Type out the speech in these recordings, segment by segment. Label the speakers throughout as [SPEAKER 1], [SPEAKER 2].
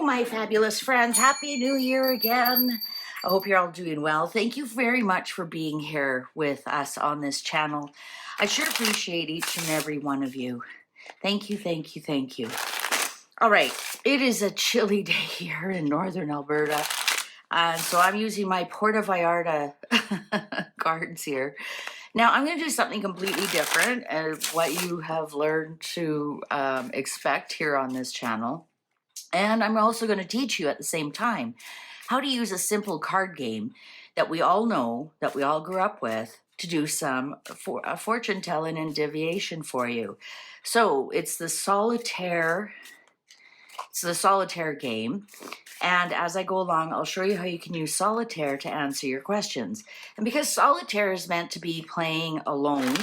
[SPEAKER 1] my fabulous friends. Happy New Year again. I hope you're all doing well. Thank you very much for being here with us on this channel. I sure appreciate each and every one of you. Thank you, thank you, thank you. All right, it is a chilly day here in northern Alberta. So I'm using my Puerto Vallarta cards here. Now I'm going to do something completely different as what you have learned to expect here on this channel. And I'm also going to teach you at the same time how to use a simple card game that we all know, that we all grew up with, to do some fortune telling and divination for you. So it's the solitaire. It's the solitaire game. And as I go along, I'll show you how you can use solitaire to answer your questions. And because solitaire is meant to be playing alone,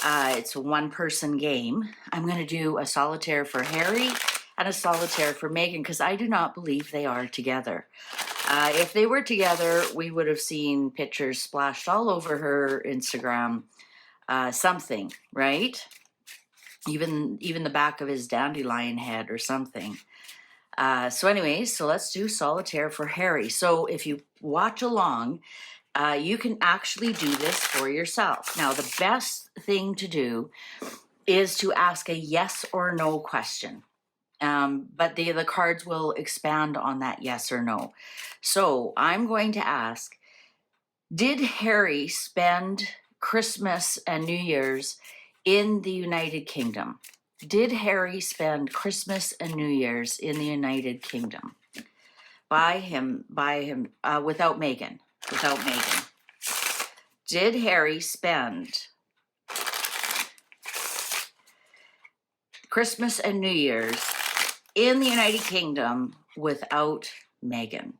[SPEAKER 1] it's a one-person game, I'm going to do a solitaire for Harry and a solitaire for Megan, because I do not believe they are together. If they were together, we would have seen pictures splashed all over her Instagram, something, right? Even the back of his dandelion head or something. So anyways, so let's do solitaire for Harry. So if you watch along, you can actually do this for yourself. Now, the best thing to do is to ask a yes or no question. But the cards will expand on that yes or no. So I'm going to ask, did Harry spend Christmas and New Year's in the United Kingdom? Did Harry spend Christmas and New Year's in the United Kingdom? Without Megan. Did Harry spend Christmas and New Year's in the United Kingdom without Megan?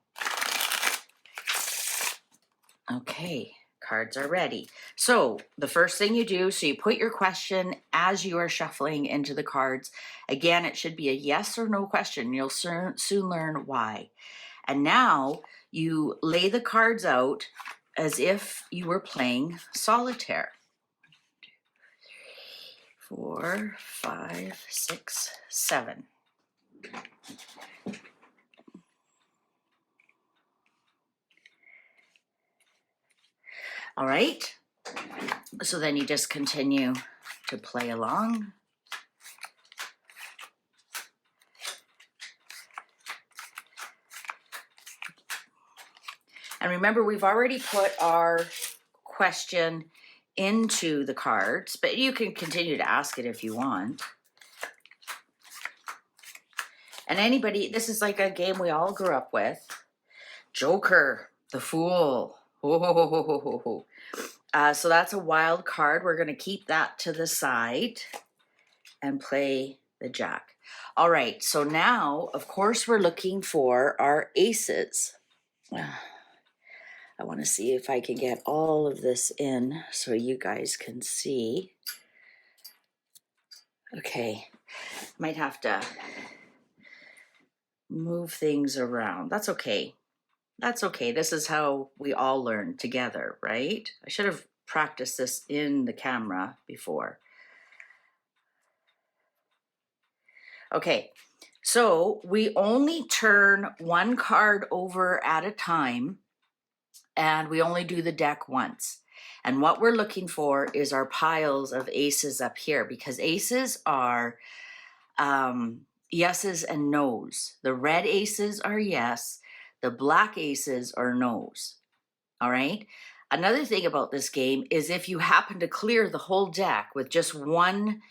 [SPEAKER 1] Okay, cards are ready. So the first thing you do, so you put your question as you are shuffling into the cards. Again, it should be a yes or no question. You'll soon learn why. And now you lay the cards out as if you were playing solitaire. 4, 5, 6, 7. All right, so then you just continue to play along. And remember, we've already put our question into the cards, but you can continue to ask it if you want. And anybody, this is like a game we all grew up with. Joker, the Fool. So that's a wild card. We're going to keep that to the side and play the Jack. All right, so now, of course, we're looking for our aces. I want to see if I can get all of this in so you guys can see. Okay, might have to move things around. That's okay. That's okay. This is how we all learn together, right? I should have practiced this in the camera before. Okay, so we only turn one card over at a time, and we only do the deck once. And what we're looking for is our piles of aces up here, because aces are yeses and nos. The red aces are yes, the black aces are nos. All right. Another thing about this game is if you happen to clear the whole deck with just one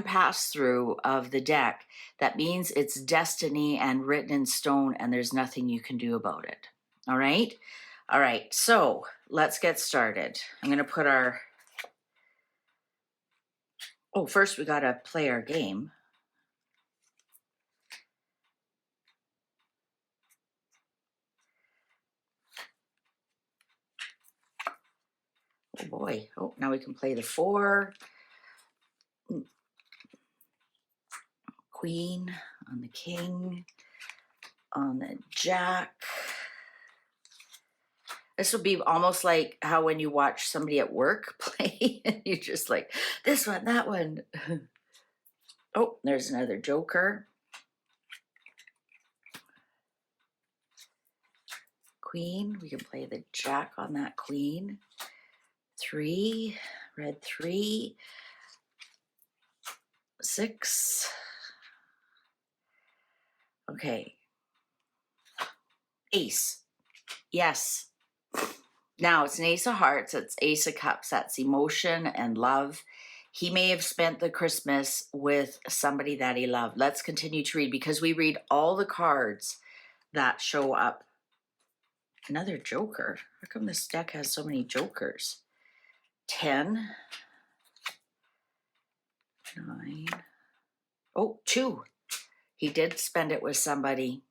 [SPEAKER 1] pass through of the deck, that means it's destiny and written in stone, and there's nothing you can do about it. All right. All right. So let's get started. I'm going to put our, first we got to play our game. Oh boy. Oh, now we can play the 4. Queen on the king, on the Jack. This would be almost like how when you watch somebody at work play, and you're just like, this one, that one. Oh, there's another Joker. queen. We can play the jack on that queen. 3, red 3, 6. Okay. Ace. Yes. Now it's an ace of hearts. It's ace of cups. That's emotion and love. He may have spent the Christmas with somebody that he loved. Let's continue to read because we read all the cards that show up. Another joker. How come this deck has so many jokers? 10. 9. Oh, 2. He did spend it with somebody.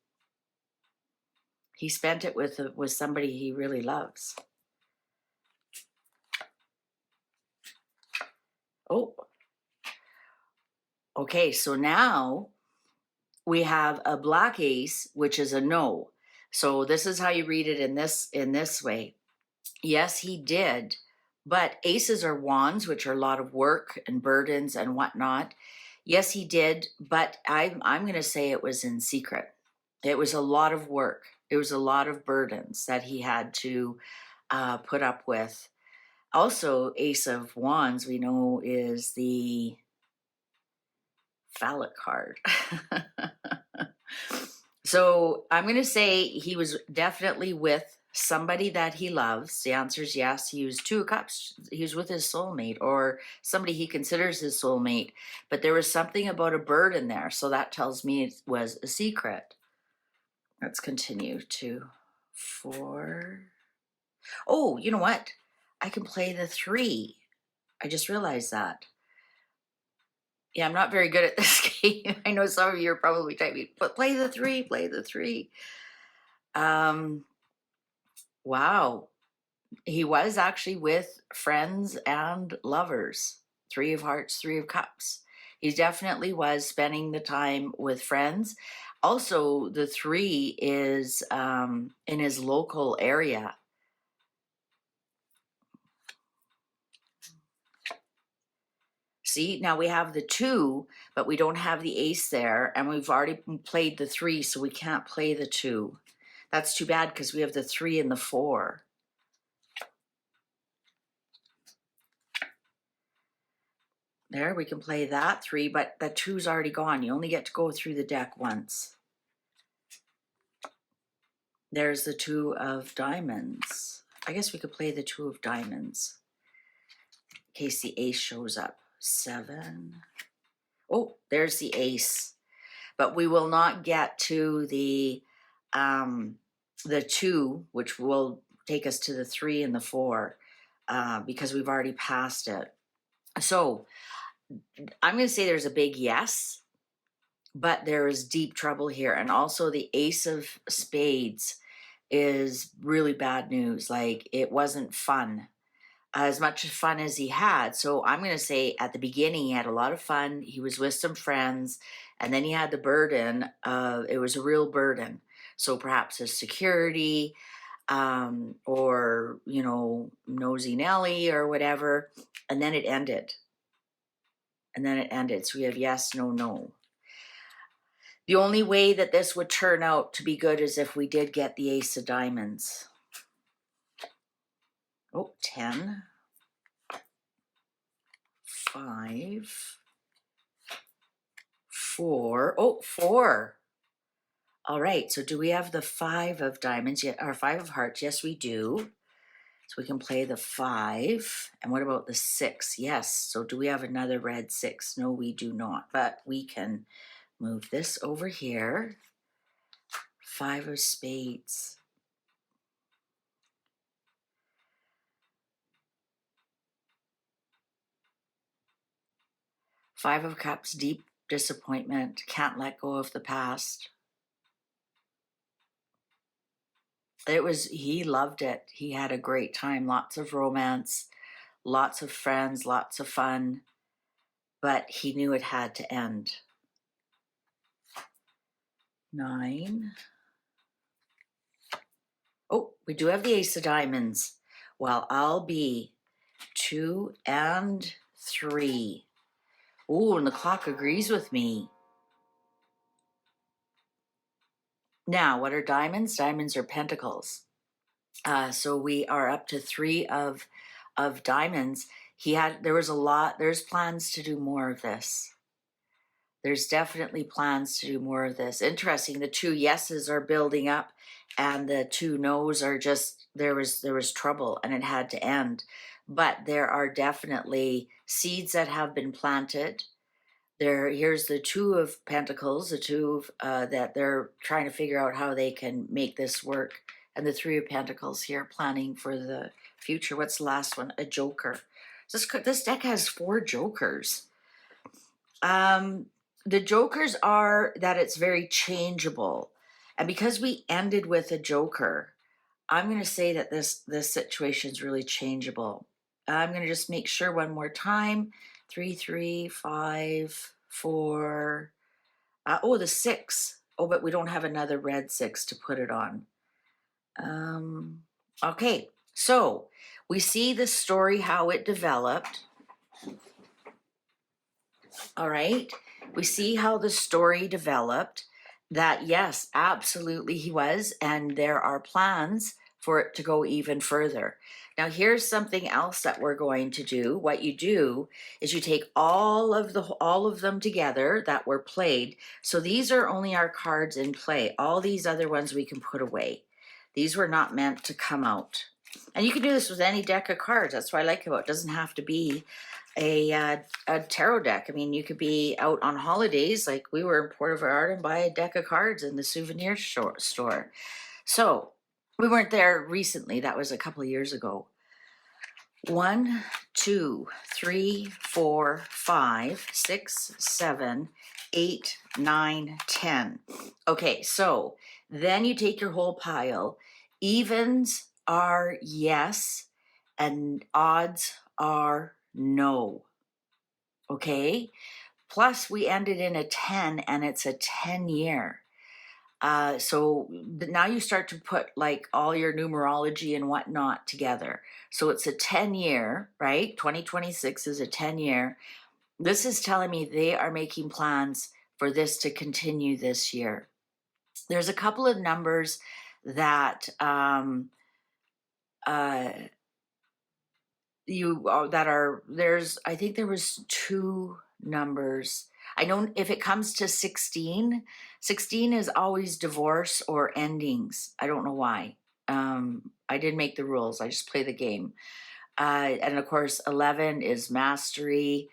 [SPEAKER 1] He spent it with somebody he really loves. Oh. Okay, so now we have a black ace, which is a no. So this is how you read it in this way. Yes, he did. But aces are wands, which are a lot of work and burdens and whatnot. Yes, he did. But I'm going to say it was in secret. It was a lot of work. It was a lot of burdens that he had to put up with. Also, ace of wands, we know, is the phallic card. So I'm going to say he was definitely with somebody that he loves. The answer is yes. He was 2 of cups. He was with his soulmate or somebody he considers his soulmate. But there was something about a bird in there. So that tells me it was a secret. Let's continue to 4. Oh, you know what? I can play the 3. I just realized that. Yeah, I'm not very good at this game. I know some of you are probably typing, but play the 3, play the 3. Wow. He was actually with friends and lovers. 3 of hearts, 3 of cups. He definitely was spending the time with friends. Also, the 3 is in his local area. See, now we have the 2, but we don't have the ace there, and we've already played the 3, so we can't play the 2. That's too bad because we have the 3 and the 4. There, we can play that 3, but the 2's already gone. You only get to go through the deck once. There's the 2 of diamonds. I guess we could play the 2 of diamonds in case the ace shows up. 7. Oh, there's the ace. But we will not get to the 2, which will take us to the 3 and the 4, because we've already passed it. So I'm going to say there's a big yes, but there is deep trouble here. And also the ace of spades is really bad news. Like, it wasn't fun, as much fun as he had. So I'm going to say at the beginning, he had a lot of fun. He was with some friends, and then he had the burden of, it was a real burden. So perhaps his security, or, you know, Nosy Nelly or whatever. And then it ended. So we have yes, no, no. The only way that this would turn out to be good is if we did get the ace of diamonds. Oh, 10. 5. 4. Oh, 4. All right, so do we have the 5 of diamonds yet, or 5 of hearts? Yes, we do. So we can play the 5. And what about the 6? Yes. So do we have another red 6? No, we do not. But we can move this over here. 5 of spades. Five of cups, deep disappointment. Can't let go of the past. He loved it. He had a great time. Lots of romance, lots of friends, lots of fun. But he knew it had to end. 9. Oh, we do have the ace of diamonds. Well, I'll be 2 and 3. Oh, and the clock agrees with me. Now, what are diamonds? Diamonds are pentacles. So we are up to 3 of diamonds. There was a lot, there's plans to do more of this. There's definitely plans to do more of this. Interesting, the 2 yeses are building up and the 2 no's are just, there was trouble and it had to end. But there are definitely seeds that have been planted. Here's the 2 of Pentacles, the 2 of that they're trying to figure out how they can make this work. And the 3 of Pentacles here, planning for the future. What's the last one? A Joker. This deck has 4 Jokers. The Jokers are that it's very changeable. And because we ended with a Joker, I'm going to say that this situation is really changeable. I'm going to just make sure one more time. 3, 3, 5, 4. Oh, the 6. Oh, but we don't have another red 6 to put it on. Okay, so we see the story, how it developed. All right, we see how the story developed, that yes, absolutely he was, and there are plans for it to go even further. Now here's something else that we're going to do. What you do is you take all of them together that were played. So these are only our cards in play. All these other ones we can put away. These were not meant to come out. And you can do this with any deck of cards. That's what I like about it. It doesn't have to be a tarot deck. I mean, you could be out on holidays, like we were in Puerto Vallarta, and buy a deck of cards in the souvenir store. So we weren't there recently. That was a couple of years ago. 1, 2, 3, 4, 5, 6, 7, 8, 9, 10. Okay, so then you take your whole pile. Evens are yes, and odds are no. Okay, plus we ended in a 10 and it's a 10-year. So now you start to put like all your numerology and whatnot together. So it's a 10-year, right? 2026 is a 10-year. This is telling me they are making plans for this to continue this year. There's a couple of numbers that I think there was 2 numbers. I know if it comes to 16 is always divorce or endings. I don't know why. I didn't make the rules. I just play the game. And of course, 11 is mastery.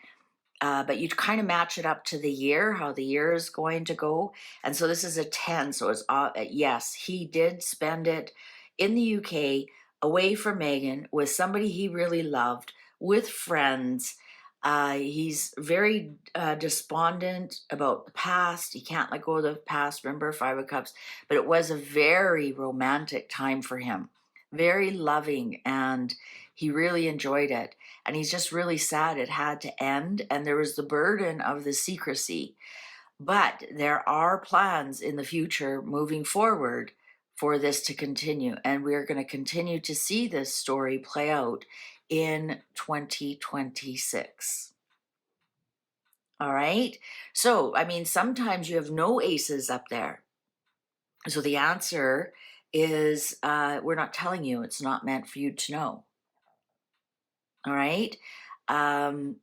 [SPEAKER 1] But you kind of match it up to the year, how the year is going to go. And so this is a 10. So it's, yes, he did spend it in the UK, away from Megan, with somebody he really loved, with friends. He's very despondent about the past. He can't let go of the past. Remember, 5 of Cups. But it was a very romantic time for him, very loving, and he really enjoyed it. And he's just really sad it had to end. And there was the burden of the secrecy. But there are plans in the future moving forward for this to continue. And we're going to continue to see this story play out in 2026. All right. So, I mean, sometimes you have no aces up there. So the answer is we're not telling you. It's not meant for you to know. All right.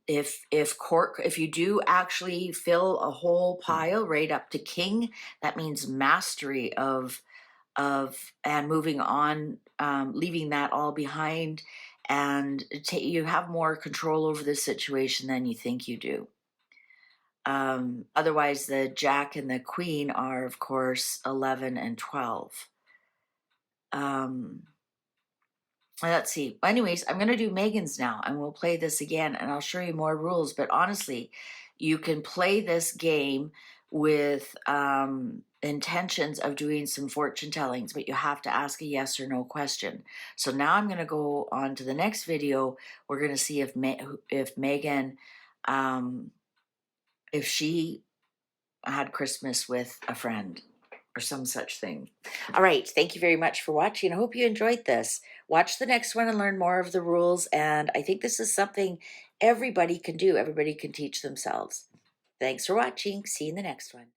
[SPEAKER 1] If you do actually fill a whole pile right up to king, that means mastery of and moving on, leaving that all behind, and you have more control over the situation than you think you do. Otherwise, the Jack and the Queen are, of course, 11 and 12. Let's see. Anyways, I'm going to do Megan's now, and we'll play this again, and I'll show you more rules. But honestly, you can play this game with intentions of doing some fortune tellings, but you have to ask a yes or no question. So now I'm going to go on to the next video. We're going to see if Megan, if she had Christmas with a friend or some such thing. All right. Thank you very much for watching. I hope you enjoyed this. Watch the next one and learn more of the rules. And I think this is something everybody can do. Everybody can teach themselves. Thanks for watching. See you in the next one.